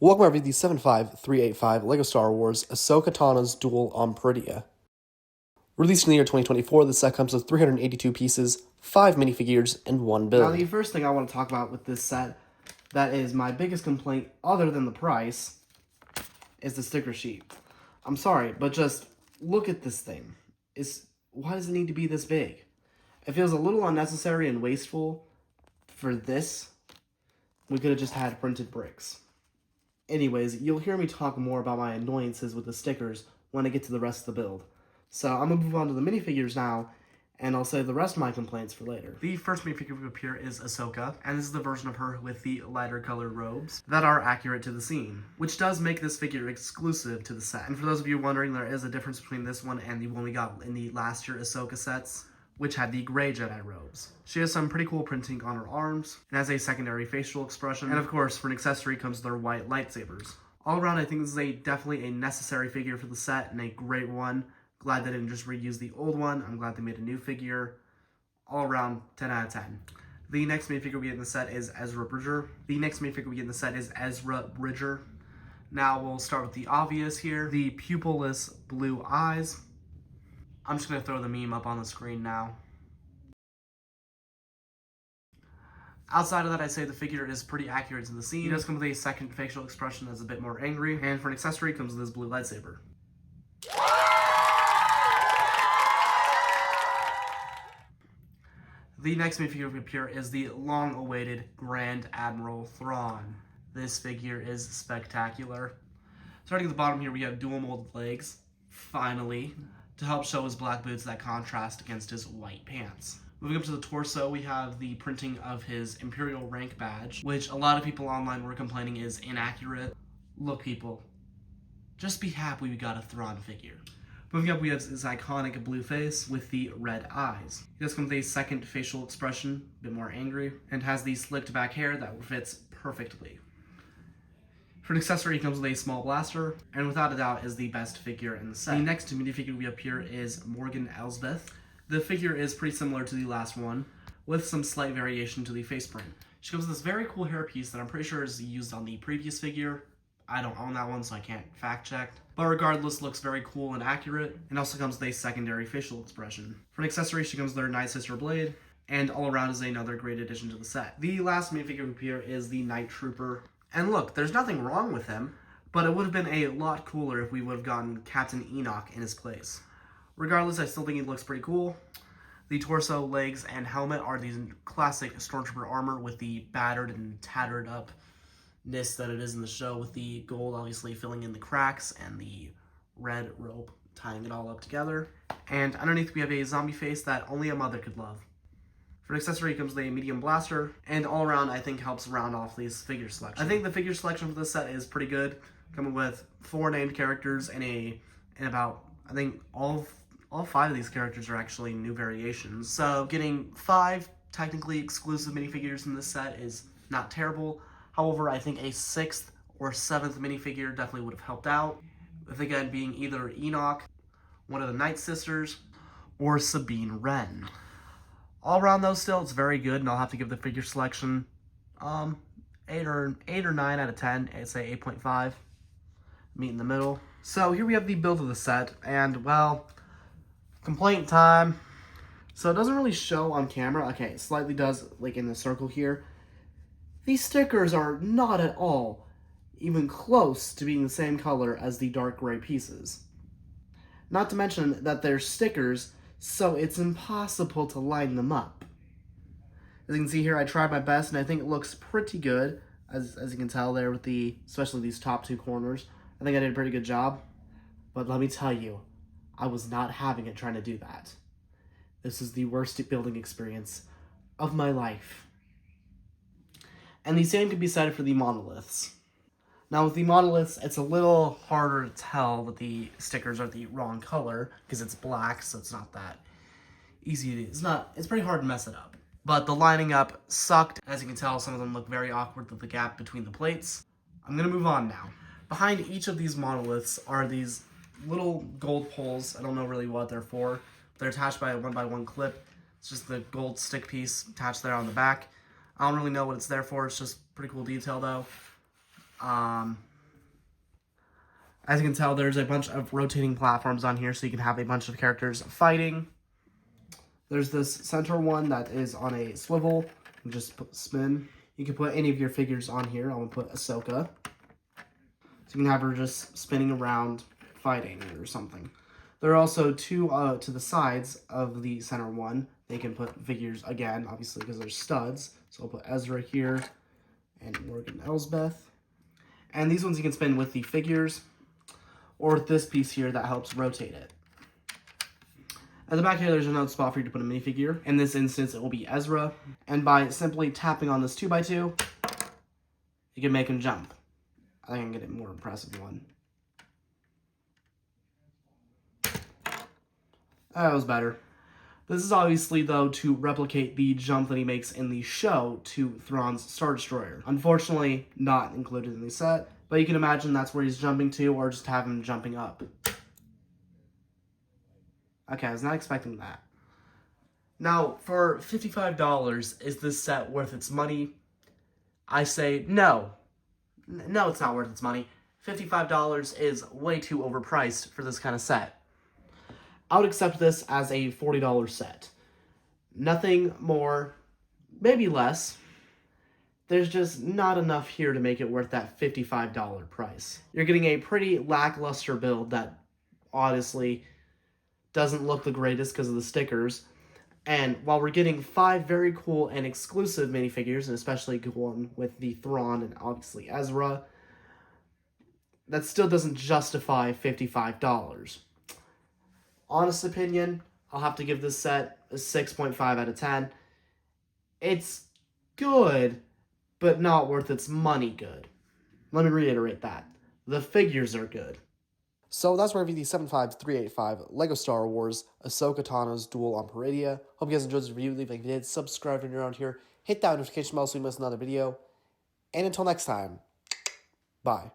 Welcome everybody to 75385 LEGO Star Wars Ahsoka Tano's Duel on Peridea. Released in the year 2024, the set comes with 382 pieces, 5 minifigures, and 1 build. Now, the first thing I want to talk about with this set, that is my biggest complaint, other than the price, is the sticker sheet. I'm sorry, but just look at this thing. Why does it need to be this big? It feels a little unnecessary and wasteful. For this, we could have just had printed bricks. Anyways, you'll hear me talk more about my annoyances with the stickers when I get to the rest of the build. So I'm going to move on to the minifigures now, and I'll save the rest of my complaints for later. The first minifigure we appear is Ahsoka, and this is the version of her with the lighter colored robes that are accurate to the scene, which does make this figure exclusive to the set. And for those of you wondering, there is a difference between this one and the one we got in the last year Ahsoka sets, which had the gray Jedi robes. She has some pretty cool printing on her arms, and has a secondary facial expression, and of course, for an accessory comes their white lightsabers. All around, I think this is definitely a necessary figure for the set, and a great one. Glad they didn't just reuse the old one. I'm glad they made a new figure. All around, 10 out of 10. The next minifigure we get in the set is Ezra Bridger. Now we'll start with the obvious here. The pupilless blue eyes. I'm just going to throw the meme up on the screen now. Outside of that, I'd say the figure is pretty accurate to the scene. He does come with a second facial expression that's a bit more angry, and for an accessory, it comes with his blue lightsaber. The next minifigure we appear is the long-awaited Grand Admiral Thrawn. This figure is spectacular. Starting at the bottom here, we have dual molded legs, finally, to help show his black boots that contrast against his white pants. Moving up to the torso, we have the printing of his Imperial rank badge, which a lot of people online were complaining is inaccurate. Look, people, just be happy we got a Thrawn figure. Moving up, we have his iconic blue face with the red eyes. He does come with a second facial expression, a bit more angry, and has the slicked back hair that fits perfectly. For an accessory, he comes with a small blaster, and without a doubt is the best figure in the set. The next minifigure we appear is Morgan Elsbeth. The figure is pretty similar to the last one, with some slight variation to the face print. She comes with this very cool hairpiece that I'm pretty sure is used on the previous figure. I don't own that one, so I can't fact check. But regardless, looks very cool and accurate, and also comes with a secondary facial expression. For an accessory, she comes with her Night Sister blade, and all around is another great addition to the set. The last minifigure we appear is the Night Trooper. And look, there's nothing wrong with him, but it would have been a lot cooler if we would have gotten Captain Enoch in his place. Regardless, I still think he looks pretty cool. The torso, legs, and helmet are these classic Stormtrooper armor with the battered and tattered upness that it is in the show, with the gold obviously filling in the cracks and the red rope tying it all up together. And underneath we have a zombie face that only a mother could love. For an accessory, comes with a medium blaster, and all around, I think, helps round off these figure selection. I think the figure selection for this set is pretty good, coming with 4 named characters and about, I think, all 5 of these characters are actually new variations. So getting 5 technically exclusive minifigures in this set is not terrible. However, I think a 6th or 7th minifigure definitely would have helped out, with again being either Enoch, one of the Night Sisters, or Sabine Wren. All around though, still, it's very good, and I'll have to give the figure selection 8 or 9 out of 10. I'd say 8.5. Meet in the middle. So here we have the build of the set, and well, complaint time. So it doesn't really show on camera. Okay, it slightly does, like in the circle here. These stickers are not at all even close to being the same color as the dark gray pieces. Not to mention that they're stickers, so it's impossible to line them up. As you can see here, I tried my best, and I think it looks pretty good, as you can tell there with especially these top 2 corners. I think I did a pretty good job, but let me tell you, I was not having it trying to do that. This is the worst building experience of my life. And the same could be said for the monoliths. Now with the monoliths, it's a little harder to tell that the stickers are the wrong color, because it's black, so it's not that easy. It's pretty hard to mess it up. But the lining up sucked. As you can tell, some of them look very awkward with the gap between the plates. I'm going to move on now. Behind each of these monoliths are these little gold poles. I don't know really what they're for. They're attached by a 1x1 clip. It's just the gold stick piece attached there on the back. I don't really know what it's there for. It's just pretty cool detail though. As you can tell, there's a bunch of rotating platforms on here, so you can have a bunch of characters fighting. There's this center one that is on a swivel. You just spin. You can put any of your figures on here. I'm going to put Ahsoka. So you can have her just spinning around, fighting or something. There are also two to the sides of the center one. They can put figures again, obviously, because they're studs. So I'll put Ezra here and Morgan Elsbeth. And these ones you can spin with the figures or with this piece here that helps rotate it. At the back here, there's another spot for you to put a minifigure. In this instance, it will be Ezra. And by simply tapping on this 2x2, you can make him jump. I think I can get a more impressive one. That was better. This is obviously, though, to replicate the jump that he makes in the show to Thrawn's Star Destroyer. Unfortunately, not included in the set, but you can imagine that's where he's jumping to, or just have him jumping up. Okay, I was not expecting that. Now, for $55, is this set worth its money? I say no. No, it's not worth its money. $55 is way too overpriced for this kind of set. I would accept this as a $40 set. Nothing more, maybe less. There's just not enough here to make it worth that $55 price. You're getting a pretty lackluster build that honestly doesn't look the greatest because of the stickers. And while we're getting 5 very cool and exclusive minifigures, and especially one with the Thrawn and obviously Ezra, that still doesn't justify $55. Honest opinion, I'll have to give this set a 6.5 out of 10. It's good, but not worth its money good. Let me reiterate that. The figures are good. So that's where we review the 75385 LEGO Star Wars Ahsoka Tano's Duel on Peridea. Hope you guys enjoyed this review. Leave a like if you did. Subscribe if you're around here. Hit that notification bell so you miss another video. And until next time, bye.